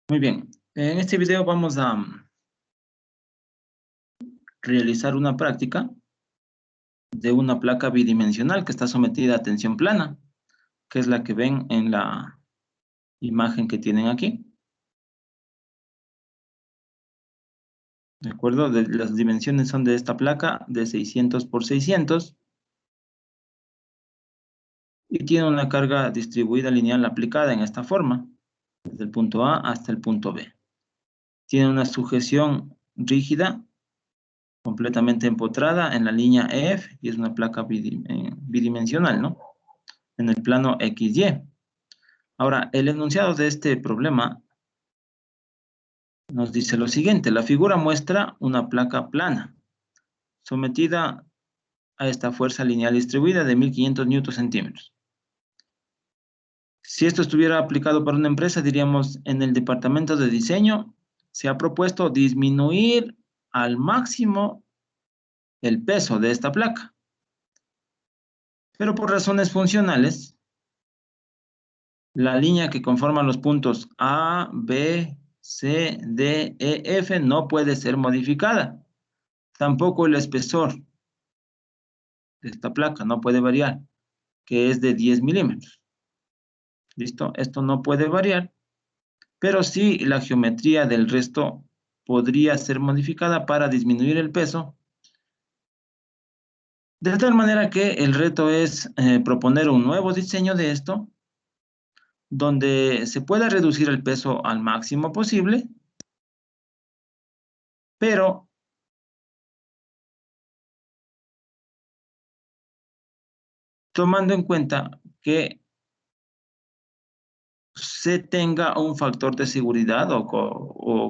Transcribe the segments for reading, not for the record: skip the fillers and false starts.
Muy bien, en este video vamos a realizar una práctica de una placa bidimensional que está sometida a tensión plana, que es la que ven en la imagen que tienen aquí. ¿De acuerdo? Las dimensiones son de esta placa de 600 por 600 y tiene una carga distribuida lineal aplicada en esta forma, desde el punto A hasta el punto B. Tiene una sujeción rígida completamente empotrada en la línea EF y es una placa bidimensional, ¿no? En el plano XY. Ahora, el enunciado de este problema nos dice lo siguiente: la figura muestra una placa plana sometida a esta fuerza lineal distribuida de 1500 newton centímetros. Si esto estuviera aplicado para una empresa, diríamos, en el departamento de diseño se ha propuesto disminuir al máximo el peso de esta placa. Pero por razones funcionales, la línea que conforma los puntos A, B, C, D, E, F no puede ser modificada. Tampoco el espesor de esta placa no puede variar, que es de 10 milímetros. ¿Listo? Esto no puede variar, pero sí la geometría del resto podría ser modificada para disminuir el peso, de tal manera que el reto es proponer un nuevo diseño de esto, donde se pueda reducir el peso al máximo posible, pero tomando en cuenta que se tenga un factor de seguridad o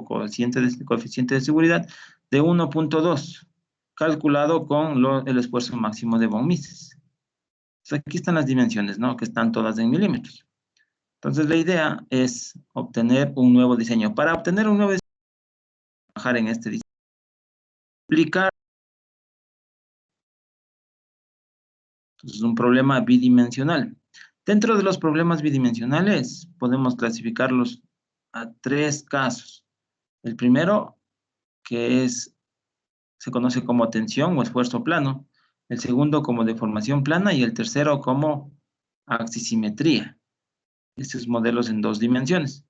coeficiente de seguridad de 1.2, calculado con el esfuerzo máximo de von Mises. Entonces, aquí están las dimensiones, ¿no? Que están todas en milímetros. Entonces, la idea es obtener un nuevo diseño. Para obtener un nuevo diseño, trabajar en este diseño, aplicar. Entonces, un problema bidimensional. Dentro de los problemas bidimensionales, podemos clasificarlos a 3 casos. El primero, que se conoce como tensión o esfuerzo plano. El segundo como deformación plana y el tercero como axisimetría. Estos modelos en 2 dimensiones.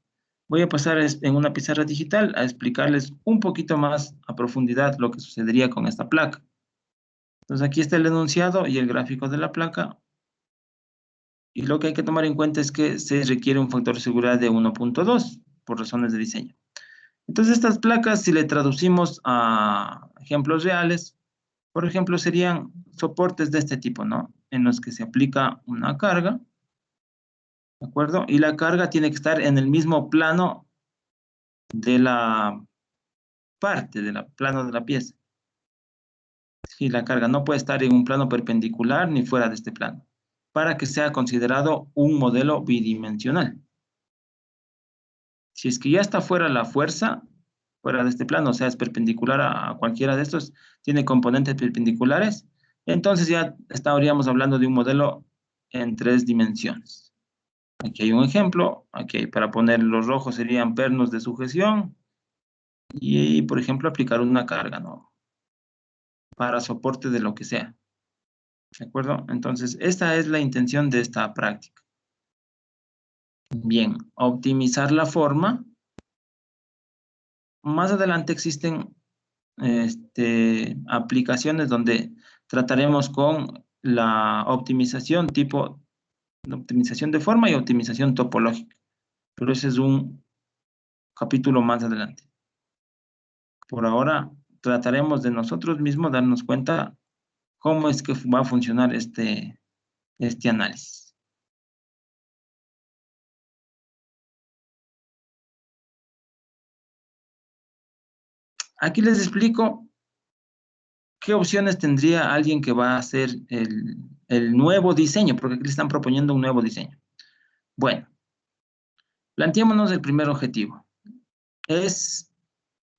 Voy a pasar en una pizarra digital a explicarles un poquito más a profundidad lo que sucedería con esta placa. Entonces aquí está el enunciado y el gráfico de la placa. Y lo que hay que tomar en cuenta es que se requiere un factor de seguridad de 1.2 por razones de diseño. Entonces estas placas, si le traducimos a ejemplos reales, por ejemplo, serían soportes de este tipo, ¿no? En los que se aplica una carga, ¿de acuerdo? Y la carga tiene que estar en el mismo plano de la plano de la pieza. Sí, la carga no puede estar en un plano perpendicular ni fuera de este plano, para que sea considerado un modelo bidimensional. Si es que ya está fuera la fuerza, fuera de este plano, o sea, es perpendicular a cualquiera de estos, tiene componentes perpendiculares, entonces ya estaríamos hablando de un modelo en 3 dimensiones. Aquí hay un ejemplo, aquí para poner los rojos serían pernos de sujeción y, por ejemplo, aplicar una carga, ¿no? Para soporte de lo que sea. ¿De acuerdo? Entonces, esta es la intención de esta práctica. Bien, optimizar la forma. Más adelante existen aplicaciones donde trataremos con la optimización optimización de forma y optimización topológica. Pero ese es un capítulo más adelante. Por ahora trataremos de nosotros mismos darnos cuenta cómo es que va a funcionar este análisis. Aquí les explico qué opciones tendría alguien que va a hacer el nuevo diseño, porque aquí le están proponiendo un nuevo diseño. Bueno, planteémonos el primer objetivo. Es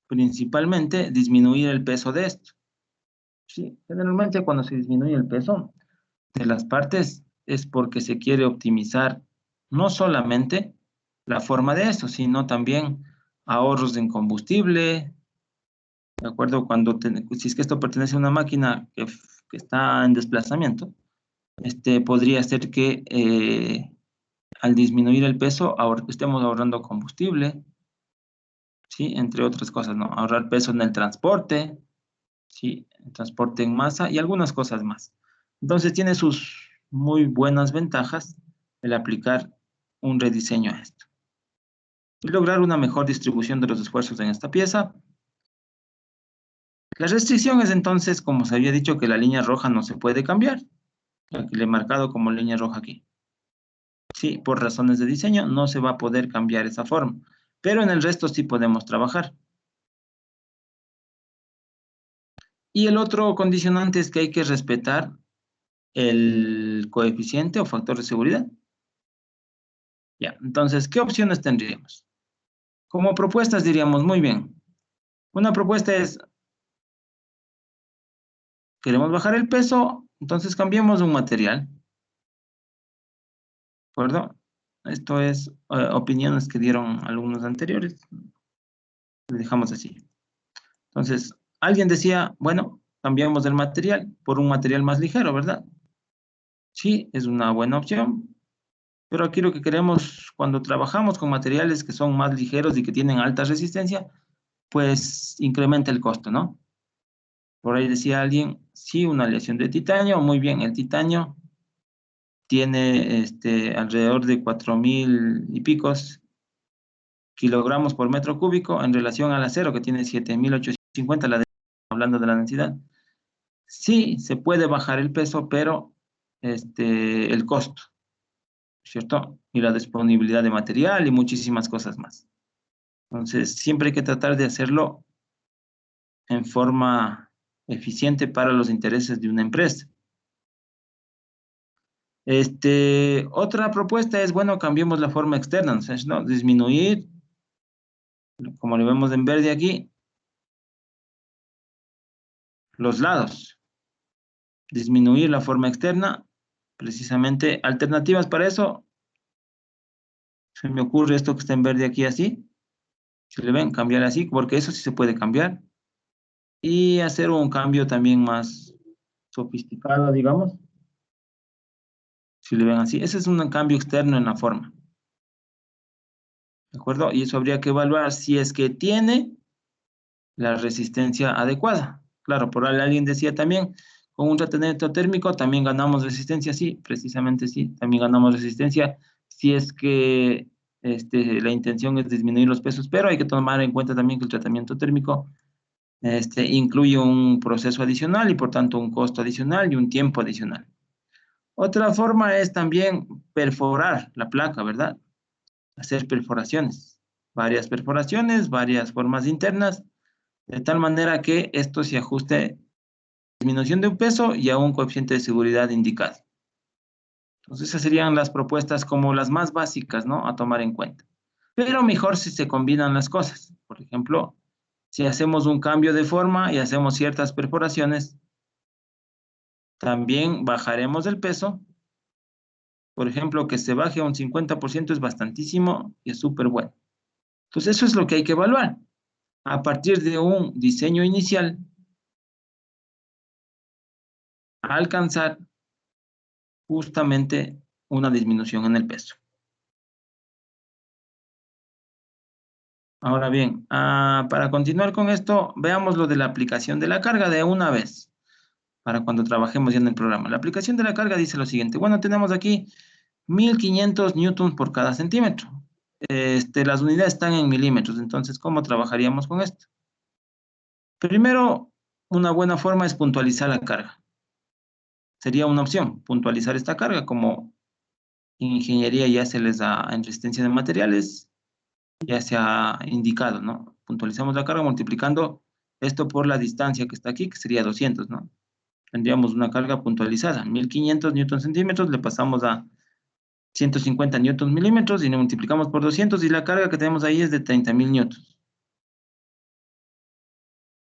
principalmente disminuir el peso de esto. Sí, generalmente cuando se disminuye el peso de las partes es porque se quiere optimizar no solamente la forma de esto, sino también ahorros en combustible, ¿de acuerdo? Si es que esto pertenece a una máquina que está en desplazamiento, podría ser que al disminuir el peso estemos ahorrando combustible, ¿sí? Entre otras cosas, ¿no? Ahorrar peso en el transporte, ¿sí? El transporte en masa y algunas cosas más. Entonces tiene sus muy buenas ventajas el aplicar un rediseño a esto. Y lograr una mejor distribución de los esfuerzos en esta pieza. La restricción es entonces, como se había dicho, que la línea roja no se puede cambiar, la que le he marcado como línea roja aquí. Sí, por razones de diseño no se va a poder cambiar esa forma, pero en el resto sí podemos trabajar. Y el otro condicionante es que hay que respetar el coeficiente o factor de seguridad. Ya, entonces, ¿qué opciones tendríamos? Como propuestas diríamos, muy bien. Una propuesta es, queremos bajar el peso, entonces cambiemos un material. ¿De acuerdo? Esto es opiniones que dieron alumnos anteriores. Le dejamos así. Entonces, alguien decía, bueno, cambiamos el material por un material más ligero, ¿verdad? Sí, es una buena opción, pero aquí lo que queremos cuando trabajamos con materiales que son más ligeros y que tienen alta resistencia, pues incrementa el costo, ¿no? Por ahí decía alguien, sí, una aleación de titanio, muy bien, el titanio tiene alrededor de 4.000 y picos kilogramos por metro cúbico en relación al acero que tiene 7.850, hablando de la densidad. Sí, se puede bajar el peso, pero el costo, ¿cierto? Y la disponibilidad de material y muchísimas cosas más. Entonces, siempre hay que tratar de hacerlo en forma eficiente para los intereses de una empresa. Otra propuesta es, bueno, cambiemos la forma externa, entonces, ¿no? Disminuir, como lo vemos en verde aquí, los lados. Disminuir la forma externa, precisamente, alternativas para eso, se me ocurre esto que está en verde aquí así, si le ven, cambiar así, porque eso sí se puede cambiar, y hacer un cambio también más sofisticado, digamos, si le ven así. Ese es un cambio externo en la forma, ¿de acuerdo? Y eso habría que evaluar si es que tiene la resistencia adecuada. Claro, por ahí alguien decía también, con un tratamiento térmico también ganamos resistencia, sí, precisamente sí, también ganamos resistencia si es que la intención es disminuir los pesos, pero hay que tomar en cuenta también que el tratamiento térmico incluye un proceso adicional y por tanto un costo adicional y un tiempo adicional. Otra forma es también perforar la placa, ¿verdad? Hacer perforaciones, varias formas internas, de tal manera que esto se ajuste a disminución de un peso y a un coeficiente de seguridad indicado. Entonces, esas serían las propuestas como las más básicas, ¿no? A tomar en cuenta. Pero mejor si se combinan las cosas. Por ejemplo, si hacemos un cambio de forma y hacemos ciertas perforaciones, también bajaremos el peso. Por ejemplo, que se baje a un 50% es bastantísimo y es súper bueno. Entonces, eso es lo que hay que evaluar. A partir de un diseño inicial, a alcanzar justamente una disminución en el peso. Ahora bien, para continuar con esto, veamos lo de la aplicación de la carga de una vez, para cuando trabajemos ya en el programa. La aplicación de la carga dice lo siguiente. Bueno, tenemos aquí 1.500 newtons por cada centímetro. Las unidades están en milímetros, entonces, ¿cómo trabajaríamos con esto? Primero, una buena forma es puntualizar la carga. Sería una opción, puntualizar esta carga, como en ingeniería ya se les da en resistencia de materiales, ya se ha indicado, ¿no? Puntualizamos la carga multiplicando esto por la distancia que está aquí, que sería 200, ¿no? Tendríamos una carga puntualizada, 1.500 newton centímetros, le pasamos a 150 newton milímetros y lo multiplicamos por 200 y la carga que tenemos ahí es de 30.000 newtons.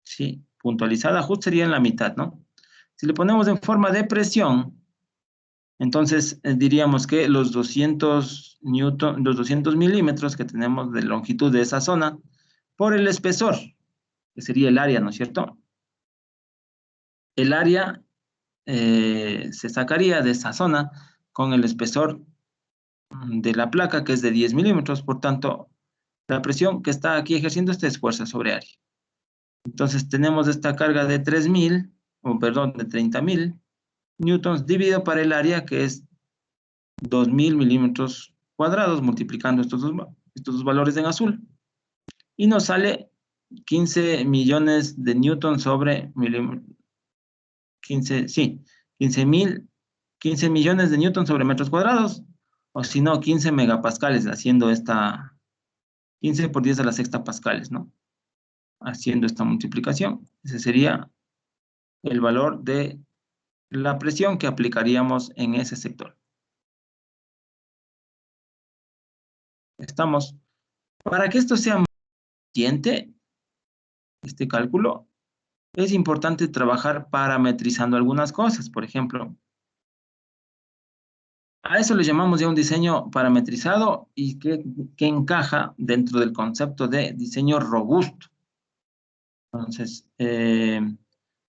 Sí, puntualizada justo sería en la mitad, ¿no? Si le ponemos en forma de presión, entonces diríamos que los 200 milímetros que tenemos de longitud de esa zona por el espesor, que sería el área, ¿no es cierto? El área se sacaría de esa zona con el espesor de la placa, que es de 10 milímetros, por tanto, la presión que está aquí ejerciendo esta es fuerza sobre área. Entonces tenemos esta carga de 3.000, o perdón, de 30.000 newtons dividido para el área, que es 2.000 milímetros cuadrados, multiplicando estos dos valores en azul. Y nos sale 15 millones de newtons sobre milímetros. 15 millones de newtons sobre metros cuadrados, o si no, 15 megapascales, haciendo esta 15 por 10 a la sexta pascales, ¿no? Haciendo esta multiplicación. Ese sería el valor de la presión que aplicaríamos en ese sector. Estamos. Para que esto sea más eficiente, este cálculo, es importante trabajar parametrizando algunas cosas. Por ejemplo, a eso le llamamos ya un diseño parametrizado y que encaja dentro del concepto de diseño robusto. Entonces,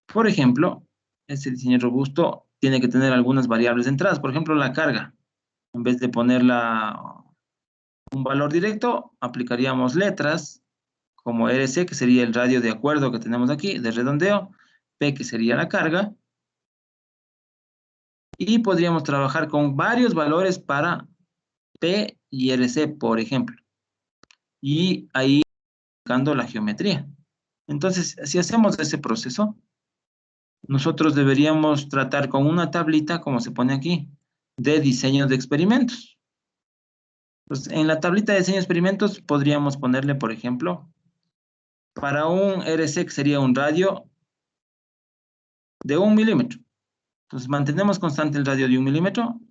por ejemplo, este diseño robusto tiene que tener algunas variables de entrada. Por ejemplo, la carga. En vez de ponerla un valor directo, aplicaríamos letras como RC, que sería el radio de acuerdo que tenemos aquí, de redondeo, P, que sería la carga, y podríamos trabajar con varios valores para P y RC, por ejemplo, y ahí aplicando la geometría. Entonces, si hacemos ese proceso, nosotros deberíamos tratar con una tablita, como se pone aquí, de diseño de experimentos. Pues en la tablita de diseño de experimentos podríamos ponerle, por ejemplo, para un RC, que sería un radio de 1 milímetro. Entonces mantenemos constante el radio de 1 milímetro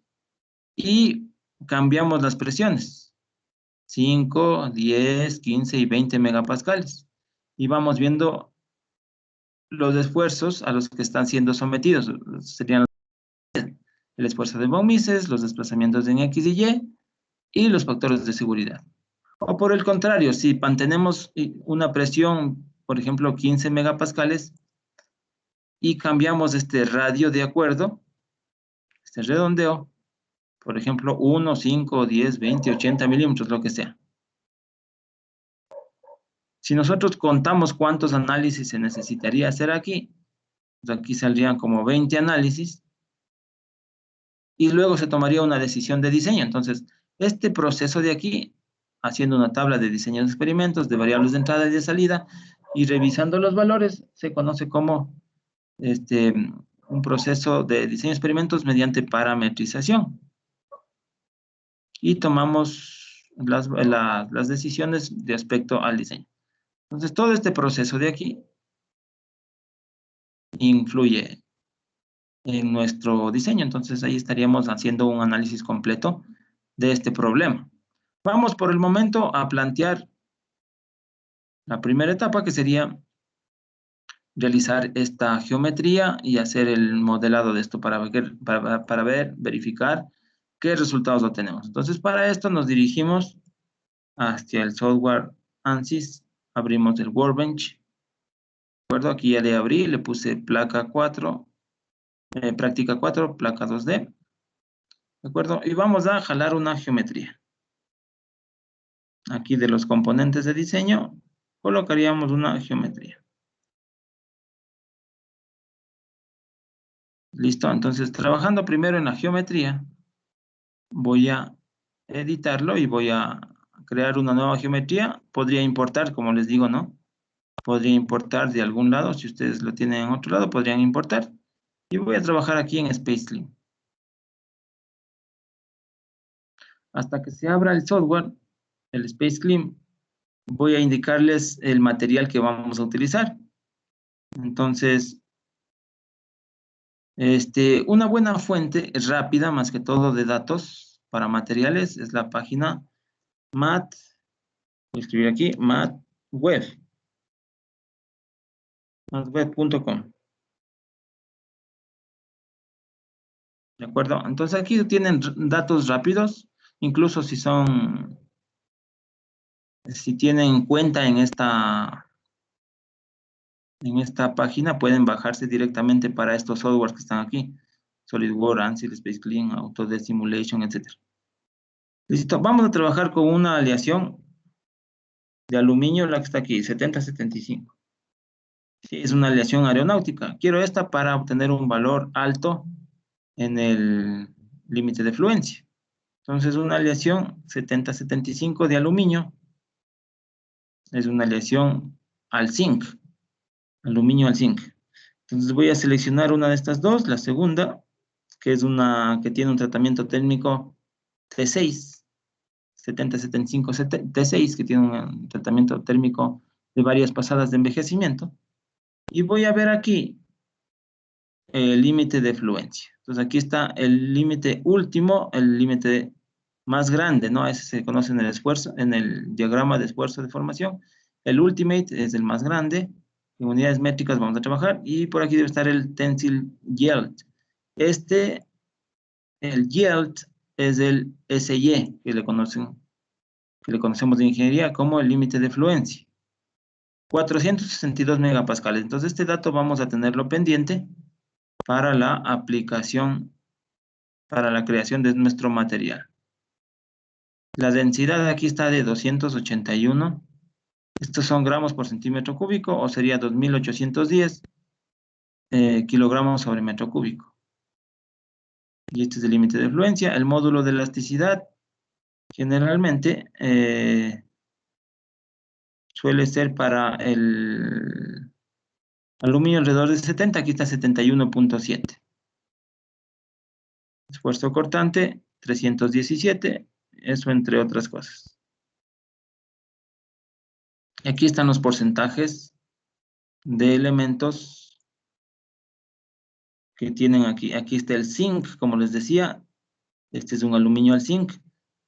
y cambiamos las presiones. 5, 10, 15 y 20 megapascales. Y vamos viendo los esfuerzos a los que están siendo sometidos. Serían el esfuerzo de von Mises, los desplazamientos en X y los factores de seguridad. O por el contrario, si mantenemos una presión, por ejemplo, 15 megapascales, y cambiamos este radio de acuerdo, este redondeo, por ejemplo, 1, 5, 10, 20, 80 milímetros, lo que sea. Si nosotros contamos cuántos análisis se necesitaría hacer aquí, pues aquí saldrían como 20 análisis, y luego se tomaría una decisión de diseño. Entonces, este proceso de aquí, haciendo una tabla de diseño de experimentos, de variables de entrada y de salida, y revisando los valores, se conoce como un proceso de diseño de experimentos mediante parametrización. Y tomamos las decisiones de respecto al diseño. Entonces, todo este proceso de aquí influye en nuestro diseño. Entonces, ahí estaríamos haciendo un análisis completo de este problema. Vamos por el momento a plantear la primera etapa, que sería realizar esta geometría y hacer el modelado de esto para verificar qué resultados obtenemos. Entonces, para esto nos dirigimos hacia el software ANSYS, abrimos el Workbench, ¿de acuerdo? Aquí ya le abrí, le puse placa 4, práctica 4, placa 2D, ¿de acuerdo? Y vamos a jalar una geometría. Aquí de los componentes de diseño, colocaríamos una geometría. Listo, entonces trabajando primero en la geometría, voy a editarlo y voy a crear una nueva geometría. Podría importar, como les digo, ¿no? Podría importar de algún lado, si ustedes lo tienen en otro lado, podrían importar. Y voy a trabajar aquí en SpaceClim. Hasta que se abra el software, el SpaceClim, voy a indicarles el material que vamos a utilizar. Entonces, una buena fuente rápida, más que todo de datos para materiales, es la página voy a escribir aquí, matweb.com. ¿De acuerdo? Entonces aquí tienen datos rápidos, incluso si son Si tienen en cuenta en esta página, pueden bajarse directamente para estos softwares que están aquí. SolidWorks, ANSYS, Space Clean, Autodesk Simulation, etc. Listo, vamos a trabajar con una aleación de aluminio, la que está aquí, 7075. Sí, es una aleación aeronáutica. Quiero esta para obtener un valor alto en el límite de fluencia. Entonces, una aleación 7075 de aluminio es una aleación al zinc, aluminio al zinc. Entonces, voy a seleccionar una de estas dos, la segunda, que es una que tiene un tratamiento térmico T6, 7075 T6, que tiene un tratamiento térmico de varias pasadas de envejecimiento. Y voy a ver aquí el límite de fluencia. Entonces aquí está el límite último, el límite más grande, ¿no? Ese se conoce en el esfuerzo, en el diagrama de esfuerzo de formación. El ultimate es el más grande. En unidades métricas vamos a trabajar. Y por aquí debe estar el tensile yield. El yield es el SY, que le conocemos de ingeniería como el límite de fluencia. 462 megapascales. Entonces este dato vamos a tenerlo pendiente para la aplicación, para la creación de nuestro material. La densidad aquí está de 281. Estos son gramos por centímetro cúbico, o sería 2810 kilogramos sobre metro cúbico. Y este es el límite de fluencia. El módulo de elasticidad generalmente suele ser para el aluminio alrededor de 70, aquí está 71.7. Esfuerzo cortante, 317, eso entre otras cosas. Aquí están los porcentajes de elementos que tienen aquí. Aquí está el zinc, como les decía. Este es un aluminio al zinc,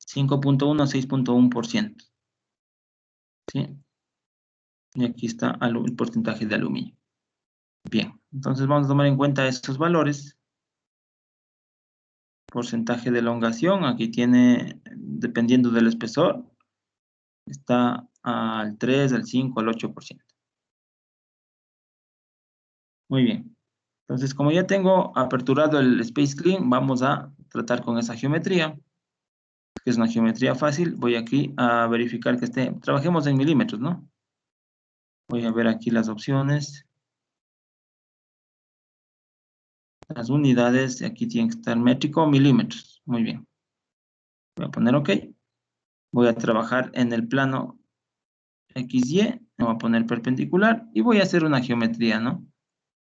5.1 a 6.1%. ¿Sí? Y aquí está el porcentaje de aluminio. Bien, entonces vamos a tomar en cuenta estos valores. Porcentaje de elongación, aquí tiene, dependiendo del espesor, está al 3, al 5, al 8%. Muy bien. Entonces, como ya tengo aperturado el Space Clean, vamos a tratar con esa geometría, que es una geometría fácil. Voy aquí a verificar que esté, trabajemos en milímetros, ¿no? Voy a ver aquí las opciones. Las unidades, aquí tienen que estar métrico, milímetros. Muy bien. Voy a poner OK. Voy a trabajar en el plano XY, me voy a poner perpendicular y voy a hacer una geometría, ¿no?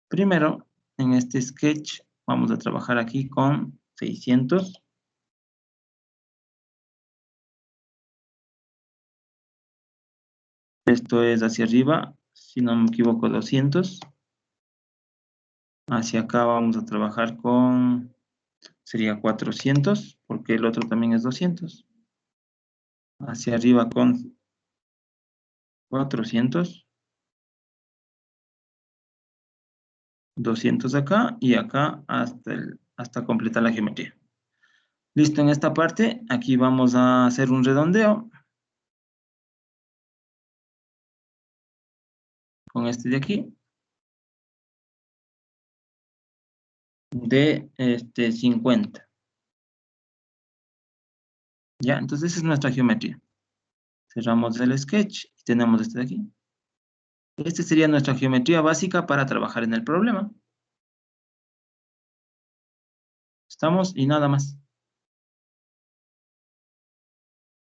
Primero, en este sketch, vamos a trabajar aquí con 600. Esto es hacia arriba, si no me equivoco, 200. Hacia acá vamos a trabajar con, sería 400, porque el otro también es 200. Hacia arriba con 400. 200 acá y acá hasta completar la geometría. Listo, en esta parte, aquí vamos a hacer un redondeo con este de aquí, de 50. Ya, entonces esa es nuestra geometría. Cerramos el sketch y tenemos este de aquí. Esta sería nuestra geometría básica para trabajar en el problema. Estamos y nada más.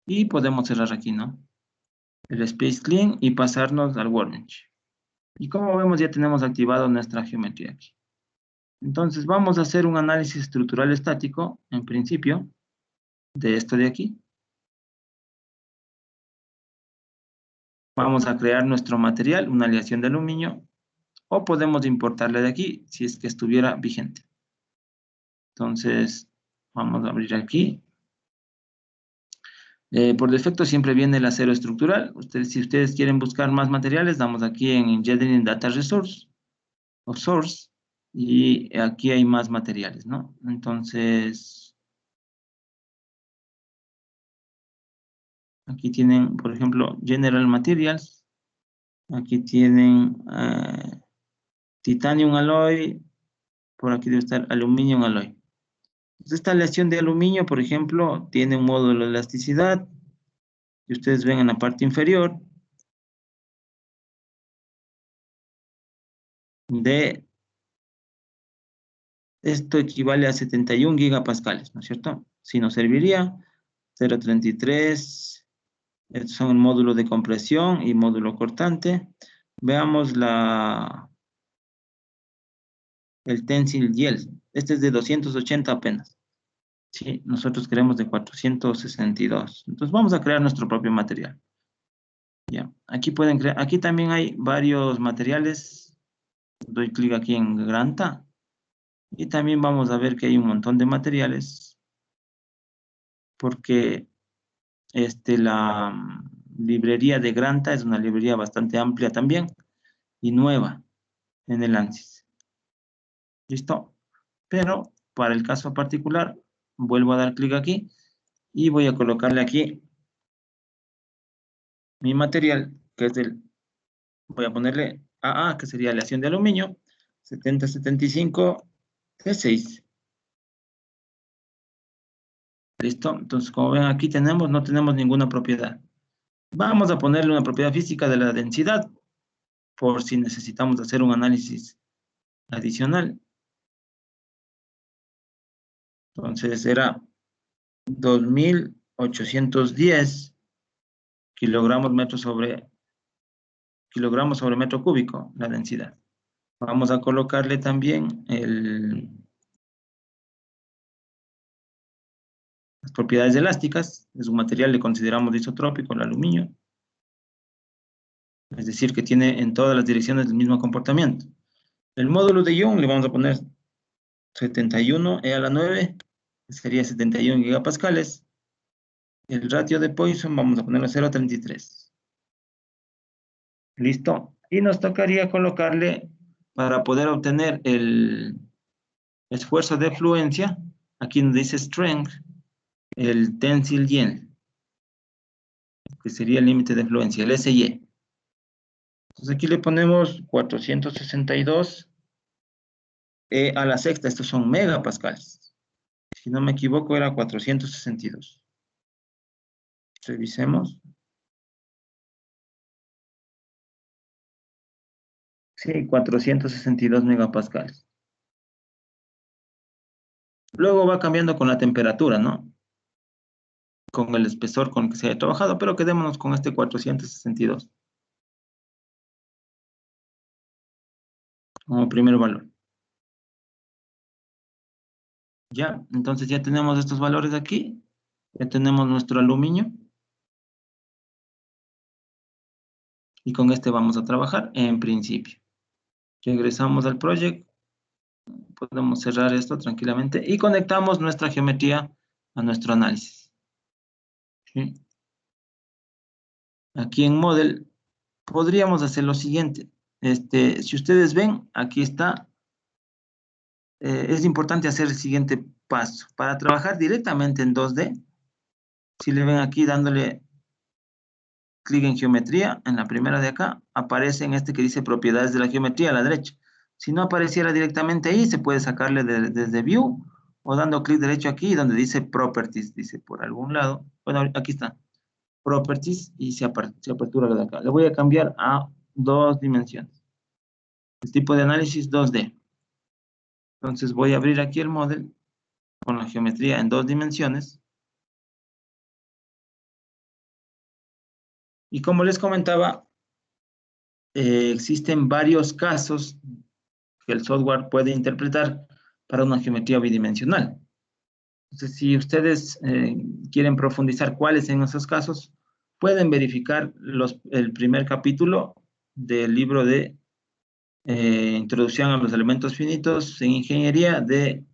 Y podemos cerrar aquí, ¿no? El Space Clean y pasarnos al Workbench. Y como vemos ya tenemos activado nuestra geometría aquí. Entonces vamos a hacer un análisis estructural estático, en principio, de esto de aquí. Vamos a crear nuestro material, una aleación de aluminio, o podemos importarle de aquí, si es que estuviera vigente. Entonces, vamos a abrir aquí. Por defecto siempre viene el acero estructural. Si ustedes quieren buscar más materiales, damos aquí en Engineering Data Resource, o Source, y aquí hay más materiales, ¿no? Entonces, Aquí tienen, por ejemplo, General Materials. Aquí tienen Titanium Alloy. Por aquí debe estar Aluminum Alloy. Entonces, esta aleación de aluminio, por ejemplo, tiene un módulo de elasticidad. Y ustedes ven en la parte inferior de esto equivale a 71 gigapascales, ¿no es cierto? Si nos serviría 0,33. Estos son el módulo de compresión y módulo cortante. Veamos el tensile yield. Este es de 280 apenas. Sí, nosotros queremos de 462. Entonces vamos a crear nuestro propio material. Ya, aquí pueden crear, aquí también hay varios materiales. Doy clic aquí en Granta. Y también vamos a ver que hay un montón de materiales. Porque la librería de Granta es una librería bastante amplia también y nueva en el ANSYS. ¿Listo? Pero para el caso particular, vuelvo a dar clic aquí y voy a colocarle aquí mi material, que es voy a ponerle AA, que sería aleación de aluminio, 7075 T6. ¿Listo? Entonces, como ven aquí no tenemos ninguna propiedad. Vamos a ponerle una propiedad física de la densidad, por si necesitamos hacer un análisis adicional. Entonces, era 2810 kilogramos sobre metro cúbico, la densidad. Vamos a colocarle también las propiedades elásticas. Es un material que consideramos isotrópico, el aluminio. Es decir, que tiene en todas las direcciones el mismo comportamiento. El módulo de Young le vamos a poner 71 E a la 9, que sería 71 gigapascales. El ratio de Poisson vamos a ponerlo 0,33. ¿Listo? Y nos tocaría colocarle, para poder obtener el esfuerzo de fluencia, aquí donde dice strength, el tensile yield, que sería el límite de fluencia, el SY. Entonces aquí le ponemos 462 a la sexta, estos son megapascales. Si no me equivoco, era 462. Revisemos. Sí, 462 megapascales. Luego va cambiando con la temperatura, ¿no? Con el espesor con el que se haya trabajado, pero quedémonos con este 462 como primer valor. Ya, entonces ya tenemos estos valores aquí. Ya tenemos nuestro aluminio. Y con este vamos a trabajar en principio. Regresamos al proyecto. Podemos cerrar esto tranquilamente y conectamos nuestra geometría a nuestro análisis. ¿Sí? Aquí en Model podríamos hacer lo siguiente. Si ustedes ven, aquí está. Es importante hacer el siguiente paso. Para trabajar directamente en 2D, si le ven aquí dándole clic en geometría, en la primera de acá, aparece en este que dice propiedades de la geometría a la derecha. Si no apareciera directamente ahí, se puede sacarle desde View o dando clic derecho aquí donde dice Properties, dice por algún lado. Bueno, aquí está. Properties y se apertura lo de acá. Le voy a cambiar a 2 dimensiones. El tipo de análisis 2D. Entonces voy a abrir aquí el model con la geometría en 2 dimensiones. Y como les comentaba, existen varios casos que el software puede interpretar para una geometría bidimensional. Entonces, si ustedes quieren profundizar cuáles en esos casos, pueden verificar el primer capítulo del libro de Introducción a los Elementos Finitos en Ingeniería de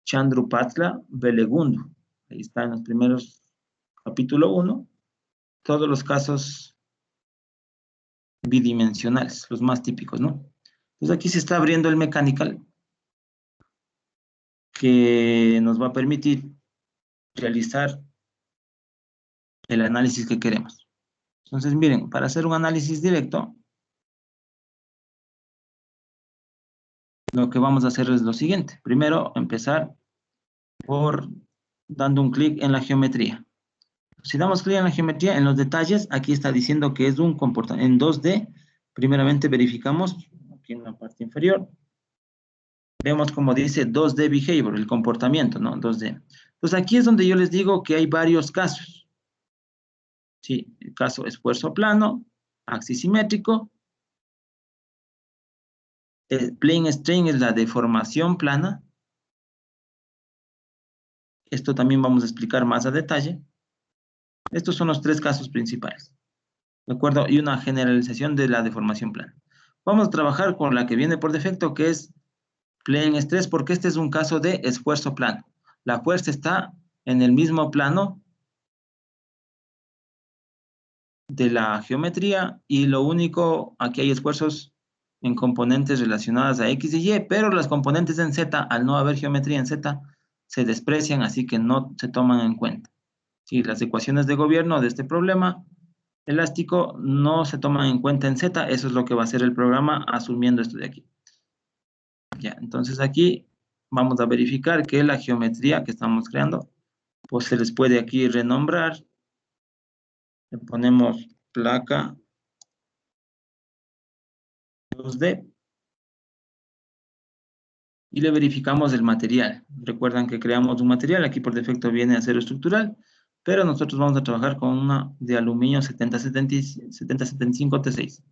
Chandru-Patla Belegundu. Ahí está en los primeros, capítulo 1, todos los casos bidimensionales, los más típicos, ¿no? Entonces aquí se está abriendo el mechanical que nos va a permitir realizar el análisis que queremos. Entonces, miren, para hacer un análisis directo, lo que vamos a hacer es lo siguiente. Primero, empezar por dando un clic en la geometría. Si damos clic en la geometría, en los detalles, aquí está diciendo que es un comportamiento en 2D. Primeramente verificamos aquí en la parte inferior. Vemos como dice 2D behavior, el comportamiento, ¿no? 2D. Entonces aquí es donde yo les digo que hay varios casos. Sí, el caso esfuerzo plano, axis simétrico. El plane strain es la deformación plana. Esto también vamos a explicar más a detalle. Estos son los tres casos principales. ¿De acuerdo? Y una generalización de la deformación plana. Vamos a trabajar con la que viene por defecto, que es plane stress, porque este es un caso de esfuerzo plano. La fuerza está en el mismo plano de la geometría y lo único, aquí hay esfuerzos en componentes relacionadas a X y Y, pero las componentes en Z, al no haber geometría en Z, se desprecian, así que no se toman en cuenta. Sí, las ecuaciones de gobierno de este problema elástico no se toman en cuenta en Z, eso es lo que va a hacer el programa asumiendo esto de aquí. Ya, entonces aquí vamos a verificar que la geometría que estamos creando, pues se les puede aquí renombrar. Le ponemos placa 2D y le verificamos el material. Recuerdan que creamos un material, aquí por defecto viene acero estructural, pero nosotros vamos a trabajar con una de aluminio 7075 T6.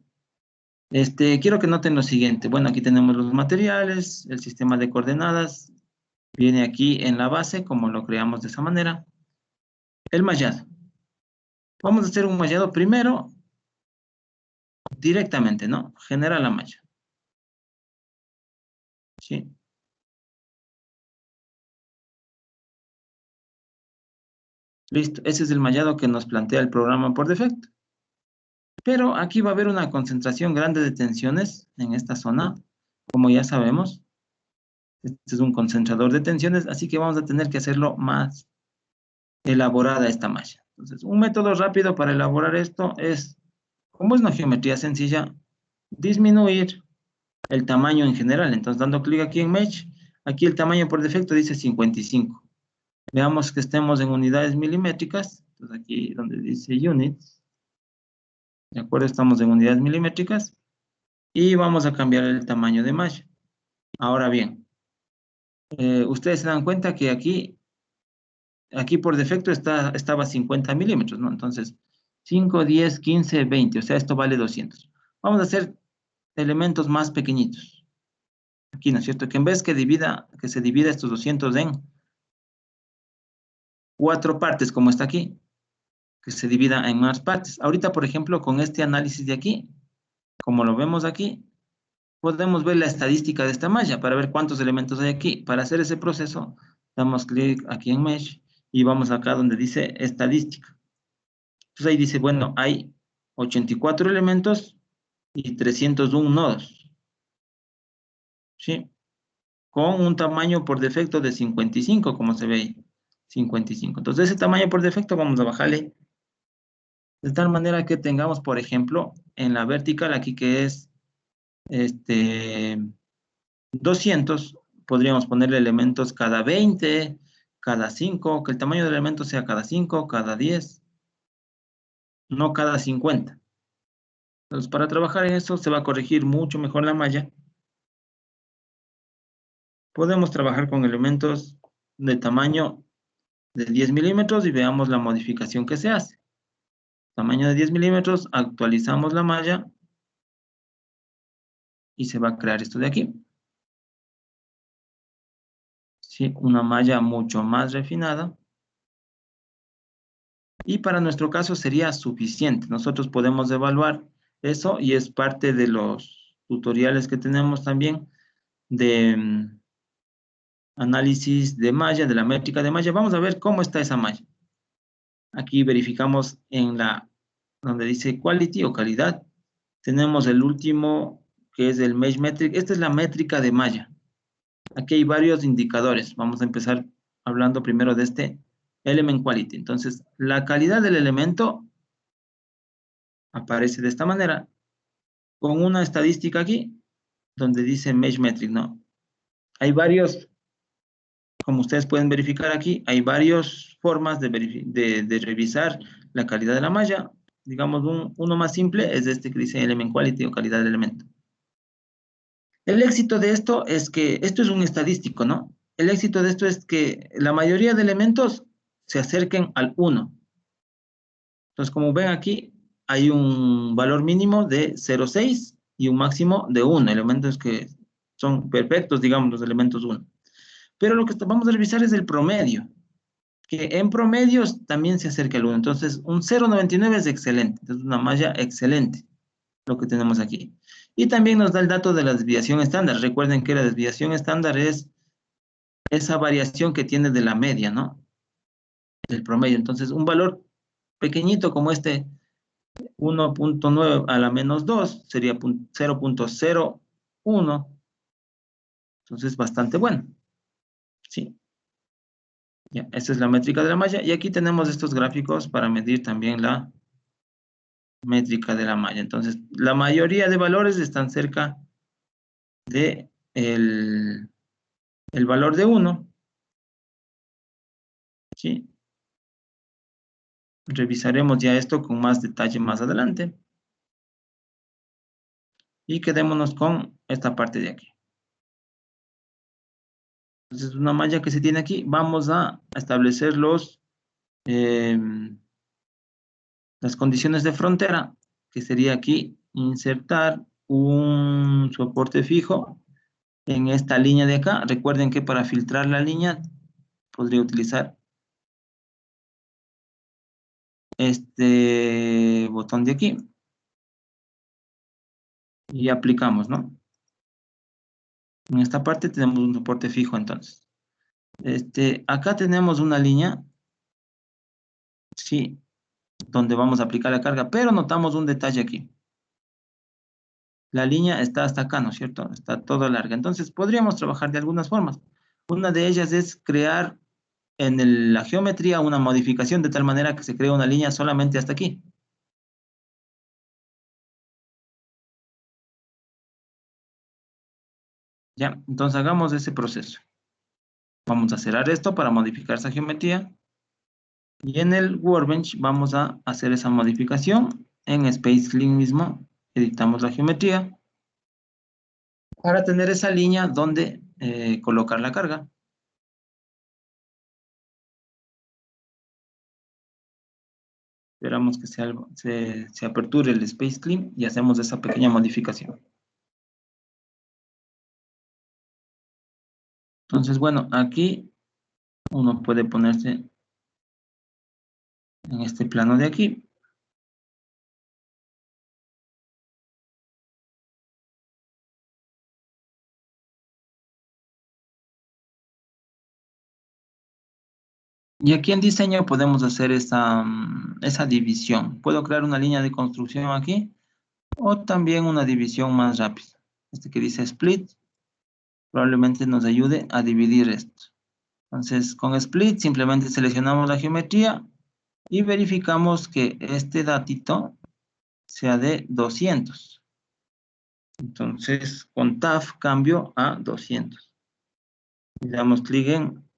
Quiero que noten lo siguiente. Bueno, aquí tenemos los materiales, el sistema de coordenadas, viene aquí en la base, como lo creamos de esa manera. El mallado. Vamos a hacer un mallado primero, directamente, ¿no? Genera la malla. ¿Sí? Listo, ese es el mallado que nos plantea el programa por defecto. Pero aquí va a haber una concentración grande de tensiones en esta zona, como ya sabemos. Este es un concentrador de tensiones, así que vamos a tener que hacerlo más elaborada esta malla. Entonces, un método rápido para elaborar esto es, como es una geometría sencilla, disminuir el tamaño en general. Entonces, dando clic aquí en Mesh, aquí el tamaño por defecto dice 55. Veamos que estemos en unidades milimétricas. Entonces, aquí donde dice Units, ¿de acuerdo? Estamos en unidades milimétricas. Y vamos a cambiar el tamaño de malla. Ahora bien, ustedes se dan cuenta que aquí por defecto estaba 50 milímetros, ¿no? Entonces, 5, 10, 15, 20, o sea, esto vale 200. Vamos a hacer elementos más pequeñitos. Aquí, ¿no es cierto? Que en vez que se divida estos 200 en 4 partes, como está aquí, que se divida en más partes. Ahorita, por ejemplo, con este análisis de aquí, como lo vemos aquí, podemos ver la estadística de esta malla para ver cuántos elementos hay aquí. Para hacer ese proceso, damos clic aquí en Mesh y vamos acá donde dice estadística. Entonces ahí dice, bueno, hay 84 elementos y 301 nodos. ¿Sí? Con un tamaño por defecto de 55, como se ve ahí. 55. Entonces ese tamaño por defecto vamos a bajarle de tal manera que tengamos, por ejemplo, en la vertical aquí que es 200, podríamos ponerle elementos cada 20, cada 5, que el tamaño del elemento sea cada 5, cada 10, no cada 50. Entonces, para trabajar en eso se va a corregir mucho mejor la malla. Podemos trabajar con elementos de tamaño de 10 milímetros y veamos la modificación que se hace. Tamaño de 10 milímetros, actualizamos la malla y se va a crear esto de aquí. ¿Sí? Una malla mucho más refinada. Y para nuestro caso sería suficiente. Nosotros podemos evaluar eso y es parte de los tutoriales que tenemos también de análisis de malla, de la métrica de malla. Vamos a ver cómo está esa malla. Aquí verificamos en donde dice quality o calidad. Tenemos el último que es el mesh metric. Esta es la métrica de malla. Aquí hay varios indicadores. Vamos a empezar hablando primero de este element quality. Entonces, la calidad del elemento aparece de esta manera, con una estadística aquí, donde dice mesh metric, ¿no? Hay varios, como ustedes pueden verificar aquí, hay varias formas de revisar la calidad de la malla. Digamos, uno más simple es este que dice element quality o calidad del elemento. El éxito de esto es que, esto es un estadístico, ¿no? El éxito de esto es que la mayoría de elementos se acerquen al 1. Entonces, como ven aquí, hay un valor mínimo de 0,6 y un máximo de 1, elementos que son perfectos, digamos, los elementos 1. Pero lo que vamos a revisar es el promedio, que en promedios también se acerca al 1. Entonces, un 0,99 es excelente, es una malla excelente, lo que tenemos aquí. Y también nos da el dato de la desviación estándar. Recuerden que la desviación estándar es esa variación que tiene de la media, ¿no? Del promedio. Entonces, un valor pequeñito como este 1,9 a la menos 2 sería 0,01. Entonces, bastante bueno. Sí. Ya, esta es la métrica de la malla. Y aquí tenemos estos gráficos para medir también la métrica de la malla. Entonces, la mayoría de valores están cerca de el valor de 1. ¿Sí? Revisaremos ya esto con más detalle más adelante. Y quedémonos con esta parte de aquí. Entonces, una malla que se tiene aquí, vamos a establecer las condiciones de frontera, que sería aquí insertar un soporte fijo en esta línea de acá. Recuerden que para filtrar la línea podría utilizar este botón de aquí y aplicamos, ¿no? En esta parte tenemos un soporte fijo entonces. Acá tenemos una línea, sí, donde vamos a aplicar la carga, pero notamos un detalle aquí. La línea está hasta acá, ¿no es cierto? Está toda larga. Entonces, podríamos trabajar de algunas formas. Una de ellas es crear en la geometría una modificación de tal manera que se crea una línea solamente hasta aquí. Ya, entonces hagamos ese proceso. Vamos a cerrar esto para modificar esa geometría. Y en el Workbench vamos a hacer esa modificación. En Space Clean mismo, editamos la geometría para tener esa línea donde colocar la carga. Esperamos que se aperture el Space Clean y hacemos esa pequeña modificación. Entonces, bueno, aquí uno puede ponerse en este plano de aquí. Y aquí en diseño podemos hacer esa división. Puedo crear una línea de construcción aquí o también una división más rápida. Este que dice split probablemente nos ayude a dividir esto. Entonces, con split simplemente seleccionamos la geometría y verificamos que este datito sea de 200. Entonces, con Tab cambio a 200. Le damos clic en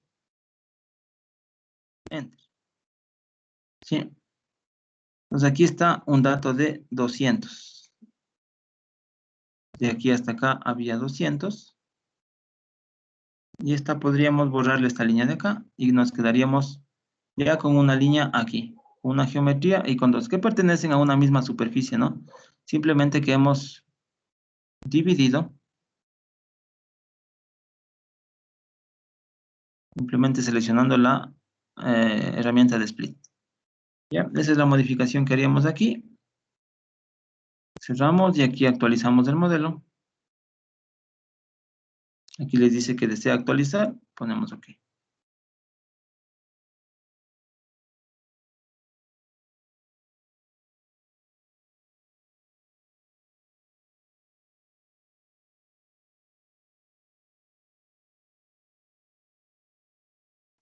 Enter. ¿Sí? Entonces, aquí está un dato de 200. De aquí hasta acá había 200. Y esta podríamos borrarle esta línea de acá y nos quedaríamos ya con una línea aquí, una geometría y con dos que pertenecen a una misma superficie, ¿no? Simplemente que hemos dividido, simplemente seleccionando la herramienta de split. Ya, esa es la modificación que haríamos aquí. Cerramos y aquí actualizamos el modelo. Aquí les dice que desea actualizar, ponemos OK.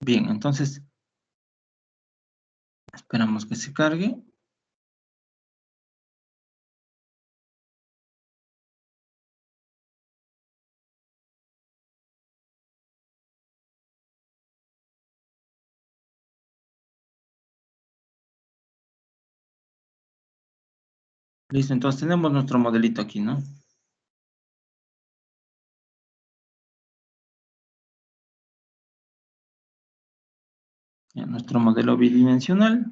Bien, entonces Esperamos que se cargue. Listo, entonces tenemos nuestro modelito aquí, ¿no? Ya, nuestro modelo bidimensional.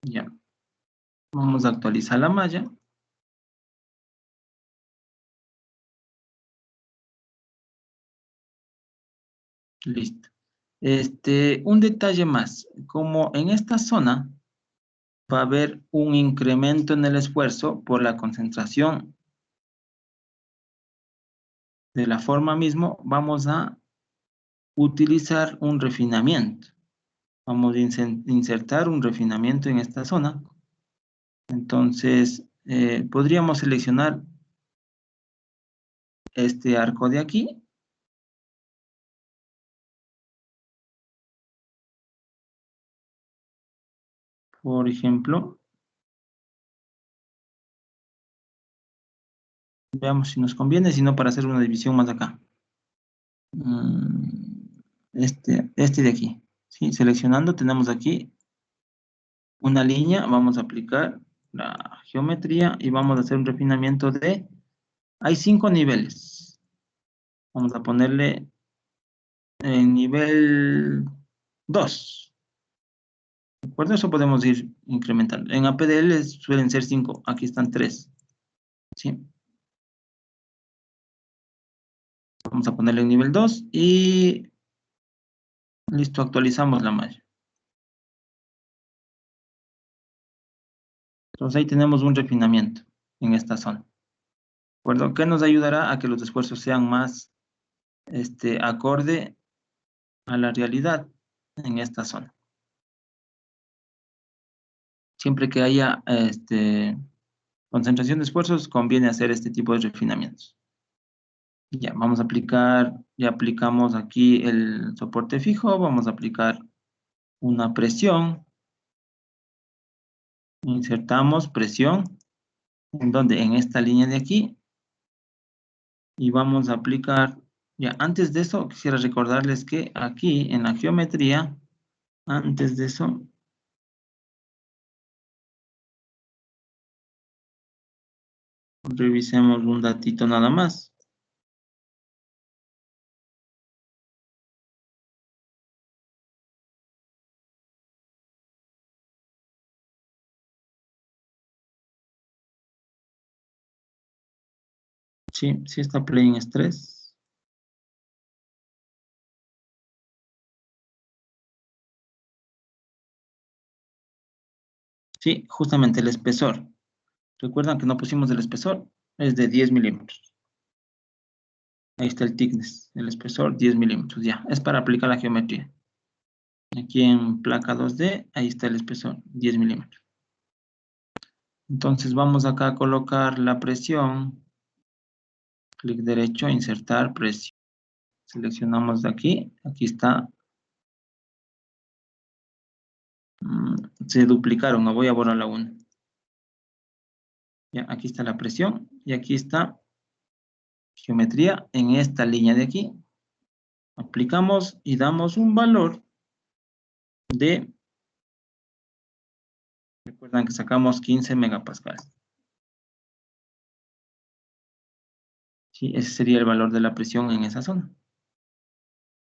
Ya. Vamos a actualizar la malla. Listo. Un detalle más. Como en esta zona va a haber un incremento en el esfuerzo por la concentración de la forma mismo, vamos a utilizar un refinamiento. Vamos a insertar un refinamiento en esta zona. Entonces, podríamos seleccionar este arco de aquí. Por ejemplo, veamos si nos conviene, si no para hacer una división más acá. Este de aquí. ¿Sí? Seleccionando, tenemos aquí una línea, vamos a aplicar la geometría y vamos a hacer un refinamiento de... Hay 5 niveles. Vamos a ponerle en nivel 2. ¿De acuerdo? Eso podemos ir incrementando. En APDL suelen ser 5, aquí están 3. ¿Sí? Vamos a ponerle en nivel 2 y listo, actualizamos la malla. Entonces ahí tenemos un refinamiento en esta zona. ¿De acuerdo? Que nos ayudará a que los esfuerzos sean más acorde a la realidad en esta zona. Siempre que haya concentración de esfuerzos, conviene hacer este tipo de refinamientos. Ya, vamos a aplicar, ya aplicamos aquí el soporte fijo, vamos a aplicar una presión, insertamos presión, ¿en dónde? En esta línea de aquí, y vamos a aplicar, ya, antes de eso, quisiera recordarles que aquí en la geometría, antes de eso, revisemos un datito nada más. Sí, sí está plane stress. Sí, justamente el espesor. Recuerdan que no pusimos el espesor, es de 10 milímetros. Ahí está el thickness, el espesor 10 milímetros, ya. Es para aplicar la geometría. Aquí en placa 2D, ahí está el espesor, 10 milímetros. Entonces vamos acá a colocar la presión. Clic derecho, insertar presión. Seleccionamos de aquí, aquí está. Se duplicaron, no voy a borrar la 1. Ya, aquí está la presión y aquí está geometría en esta línea de aquí. Aplicamos y damos un valor de, recuerdan que sacamos 15 megapascales. Sí, ese sería el valor de la presión en esa zona.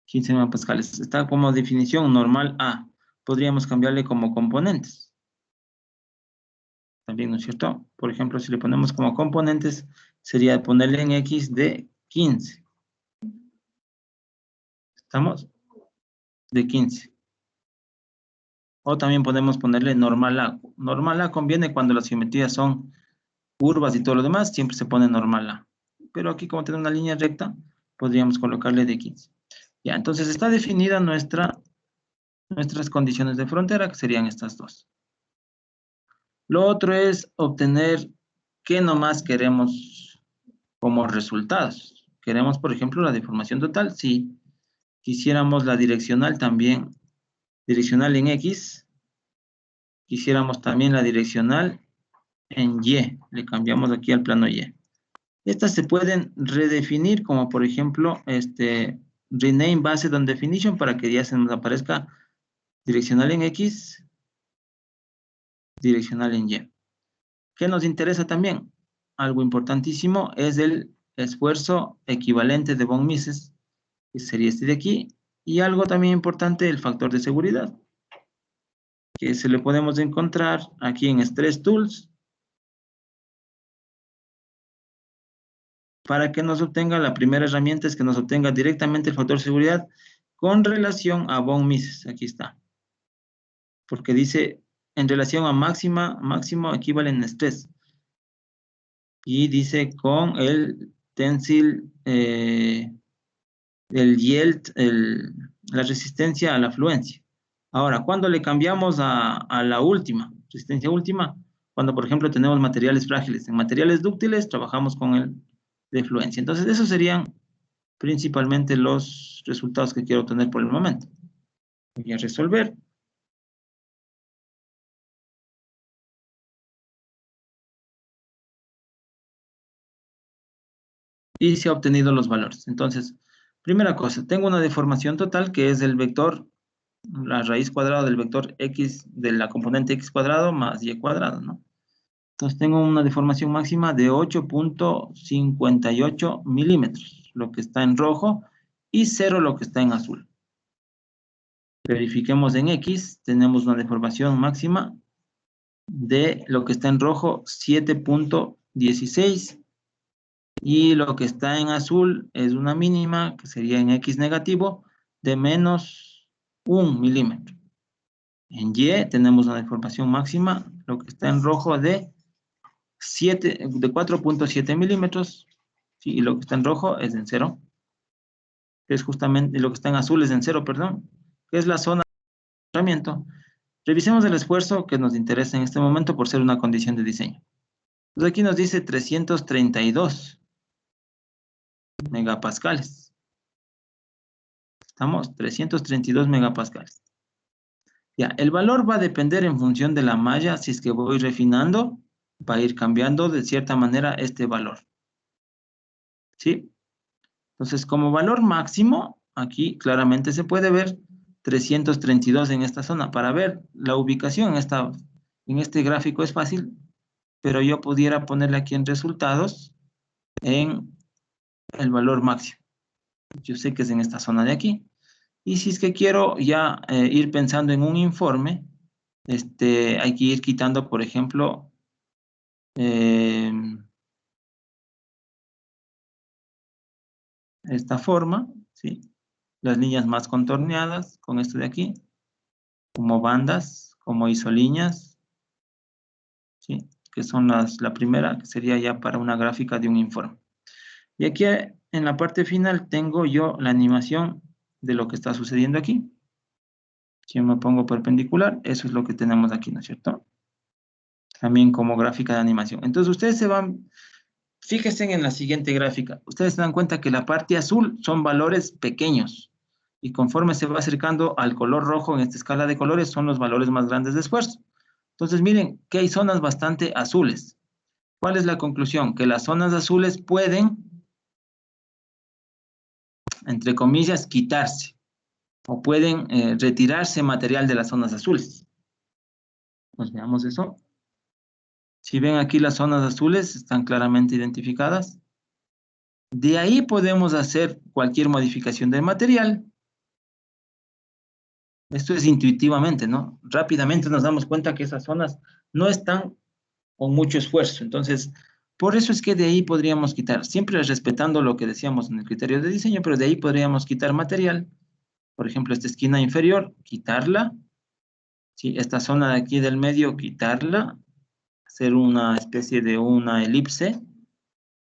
15 megapascales. Está como definición normal A. Podríamos cambiarle como componentes. También, ¿no es cierto? Por ejemplo, si le ponemos como componentes, sería ponerle en X de 15. ¿Estamos? De 15. O también podemos ponerle normal A. Normal A conviene cuando las geometrías son curvas y todo lo demás, siempre se pone normal A. Pero aquí como tiene una línea recta, podríamos colocarle de 15. Ya, entonces está definida nuestras condiciones de frontera, que serían estas dos. Lo otro es obtener qué nomás queremos como resultados. Queremos, por ejemplo, la deformación total. Si quisiéramos la direccional también direccional en X, quisiéramos también la direccional en Y. Le cambiamos aquí al plano Y. Estas se pueden redefinir, como por ejemplo, rename based on definition, para que ya se nos aparezca direccional en X, direccional en Y. ¿Qué nos interesa también? Algo importantísimo es el esfuerzo equivalente de von Mises, que sería este de aquí, y algo también importante, el factor de seguridad, que se le podemos encontrar aquí en Stress Tools, para que nos obtenga, la primera herramienta es que nos obtenga directamente el factor de seguridad con relación a von Mises. Aquí está. Porque dice en relación a máximo equivalent stress. Y dice con el tensile, el yield, la resistencia a la fluencia. Ahora, ¿cuándo le cambiamos a la última, resistencia última? Cuando, por ejemplo, tenemos materiales frágiles. En materiales dúctiles trabajamos con el de fluencia. Entonces, esos serían principalmente los resultados que quiero obtener por el momento. Voy a resolver. Y se ha obtenido los valores. Entonces, primera cosa, tengo una deformación total que es del vector, la raíz cuadrada del vector x, de la componente x cuadrado más y cuadrado, ¿no? Entonces tengo una deformación máxima de 8.58 milímetros, lo que está en rojo, y 0 lo que está en azul. Verifiquemos en X, tenemos una deformación máxima de lo que está en rojo, 7.16, y lo que está en azul es una mínima, que sería en X negativo, de menos 1 milímetro. En Y tenemos una deformación máxima, lo que está en rojo de 4.7 milímetros, ¿sí? Y lo que está en rojo es en 0, que es justamente, lo que está en azul es en 0, perdón, que es la zona de tratamiento. Revisemos el esfuerzo que nos interesa en este momento por ser una condición de diseño. Entonces aquí nos dice 332 megapascales. Estamos 332 megapascales. Ya, el valor va a depender en función de la malla. Si es que voy refinando, va a ir cambiando de cierta manera este valor. ¿Sí? Entonces, como valor máximo, aquí claramente se puede ver 332 en esta zona. Para ver la ubicación en este gráfico es fácil, pero yo pudiera ponerle aquí en resultados en el valor máximo. Yo sé que es en esta zona de aquí. Y si es que quiero ya ir pensando en un informe, hay que ir quitando, por ejemplo, esta forma, ¿sí? Las líneas más contorneadas con esto de aquí, como bandas, como isolíneas, ¿sí? Que son la primera, que sería ya para una gráfica de un informe. Y aquí en la parte final tengo yo la animación de lo que está sucediendo aquí. Si yo me pongo perpendicular, eso es lo que tenemos aquí, ¿no es cierto? También como gráfica de animación. Entonces ustedes se van, fíjense en la siguiente gráfica. Ustedes se dan cuenta que la parte azul son valores pequeños. Y conforme se va acercando al color rojo en esta escala de colores, son los valores más grandes de esfuerzo. Entonces miren que hay zonas bastante azules. ¿Cuál es la conclusión? Que las zonas azules pueden, entre comillas, quitarse. O pueden retirarse material de las zonas azules. Pues veamos eso. Si ven aquí las zonas azules, están claramente identificadas. De ahí podemos hacer cualquier modificación del material. Esto es intuitivamente, ¿no? Rápidamente nos damos cuenta que esas zonas no están con mucho esfuerzo. Entonces, por eso es que de ahí podríamos quitar, siempre respetando lo que decíamos en el criterio de diseño, pero de ahí podríamos quitar material. Por ejemplo, esta esquina inferior, quitarla. ¿Sí? Esta zona de aquí del medio, quitarla. Hacer una especie de una elipse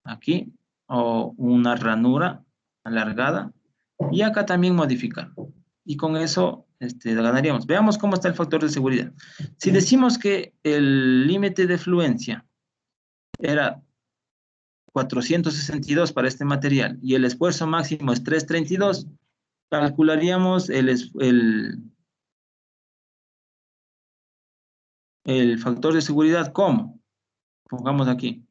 aquí, o una ranura alargada, y acá también modificar. Y con eso ganaríamos. Veamos cómo está el factor de seguridad. Si decimos que el límite de fluencia era 462 para este material y el esfuerzo máximo es 332, calcularíamos el factor de seguridad, ¿cómo? Pongamos aquí.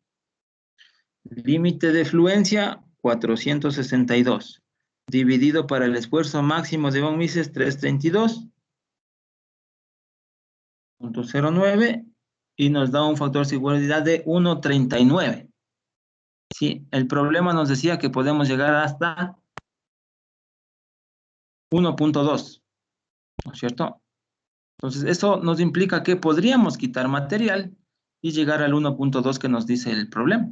Límite de fluencia, 462. Dividido para el esfuerzo máximo de von Mises, 332.09. Y nos da un factor de seguridad de 1,39. Sí, el problema nos decía que podemos llegar hasta 1,2, ¿no es cierto? Entonces, eso nos implica que podríamos quitar material y llegar al 1,2 que nos dice el problema.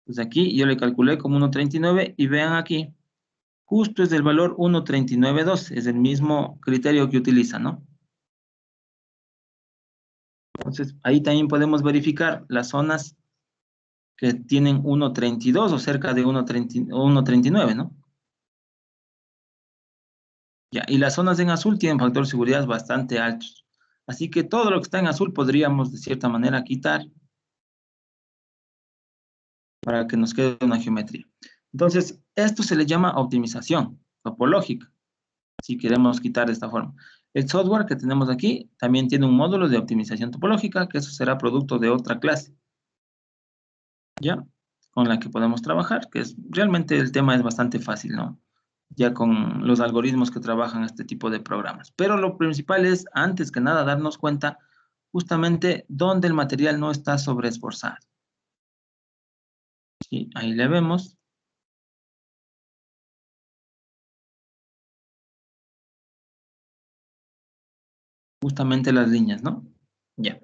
Entonces, aquí yo le calculé como 1,39 y vean aquí, justo es el valor 1,392, es el mismo criterio que utiliza, ¿no? Entonces, ahí también podemos verificar las zonas que tienen 1,32 o cerca de 1,39, ¿no? Ya, y las zonas en azul tienen factor de seguridad bastante altos. Así que todo lo que está en azul podríamos, de cierta manera, quitar para que nos quede una geometría. Entonces, esto se le llama optimización topológica, si queremos quitar de esta forma. El software que tenemos aquí también tiene un módulo de optimización topológica, que eso será producto de otra clase, ¿ya? Con la que podemos trabajar, que es realmente el tema es bastante fácil, ¿no? Ya con los algoritmos que trabajan este tipo de programas. Pero lo principal es, antes que nada, darnos cuenta justamente dónde el material no está sobreesforzado. Sí, ahí le vemos. Justamente las líneas, ¿no? Ya.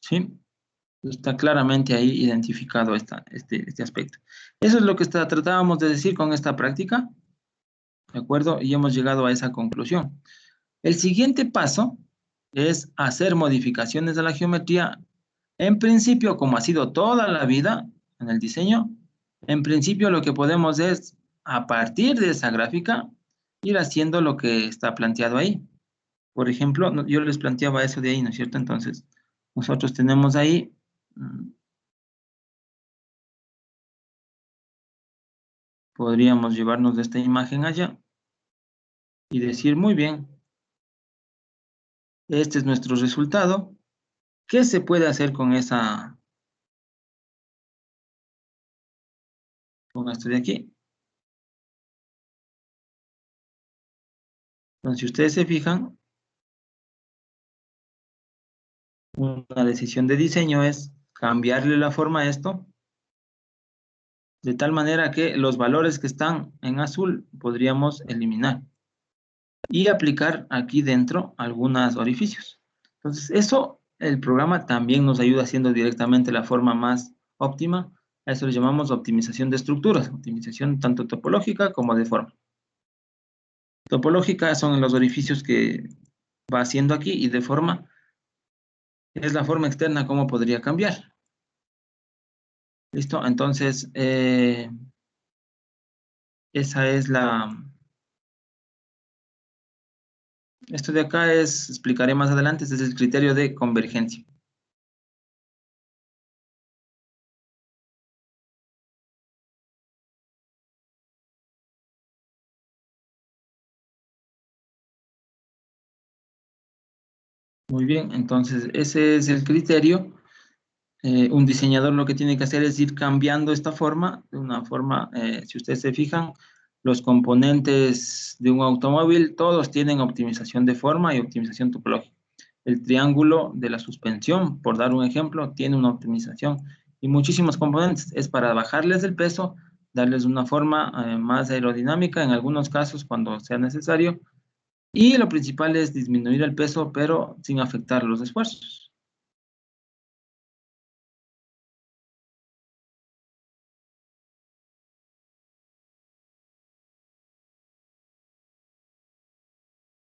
Sí, está claramente ahí identificado este aspecto. Eso es lo que tratábamos de decir con esta práctica, ¿de acuerdo? Y hemos llegado a esa conclusión. El siguiente paso es hacer modificaciones de la geometría. En principio, como ha sido toda la vida en el diseño, en principio lo que podemos es, a partir de esa gráfica, ir haciendo lo que está planteado ahí. Por ejemplo, yo les planteaba eso de ahí, ¿no es cierto? Entonces, nosotros tenemos ahí, podríamos llevarnos de esta imagen allá y decir, muy bien, este es nuestro resultado. ¿Qué se puede hacer con con esto de aquí? Entonces, si ustedes se fijan, una decisión de diseño es cambiarle la forma a esto, de tal manera que los valores que están en azul podríamos eliminar y aplicar aquí dentro algunos orificios. Entonces, eso el programa también nos ayuda haciendo directamente la forma más óptima. A eso le llamamos optimización de estructuras, optimización tanto topológica como de forma. Topológica son los orificios que va haciendo aquí y de forma es la forma externa cómo podría cambiar. ¿Listo? Entonces, esa es esto de acá explicaré más adelante, este es el criterio de convergencia. Muy bien, entonces ese es el criterio. Un diseñador lo que tiene que hacer es ir cambiando esta forma, de una forma, si ustedes se fijan, los componentes de un automóvil, todos tienen optimización de forma y optimización topológica. El triángulo de la suspensión, por dar un ejemplo, tiene una optimización y muchísimos componentes. Es para bajarles el peso, darles una forma más aerodinámica en algunos casos cuando sea necesario. Y lo principal es disminuir el peso, pero sin afectar los esfuerzos.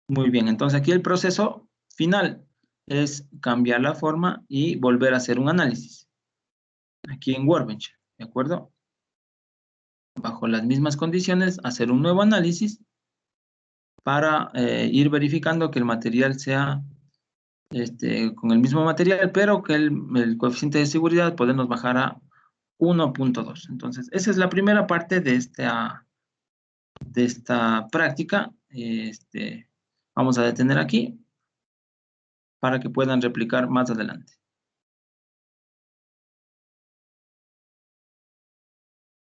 Muy bien, entonces aquí el proceso final es cambiar la forma y volver a hacer un análisis. Aquí en Workbench, ¿de acuerdo? Bajo las mismas condiciones, hacer un nuevo análisis para ir verificando que el material sea con el mismo material, pero que el coeficiente de seguridad podemos bajar a 1,2. Entonces, esa es la primera parte de de esta práctica. Vamos a detener aquí para que puedan replicar más adelante.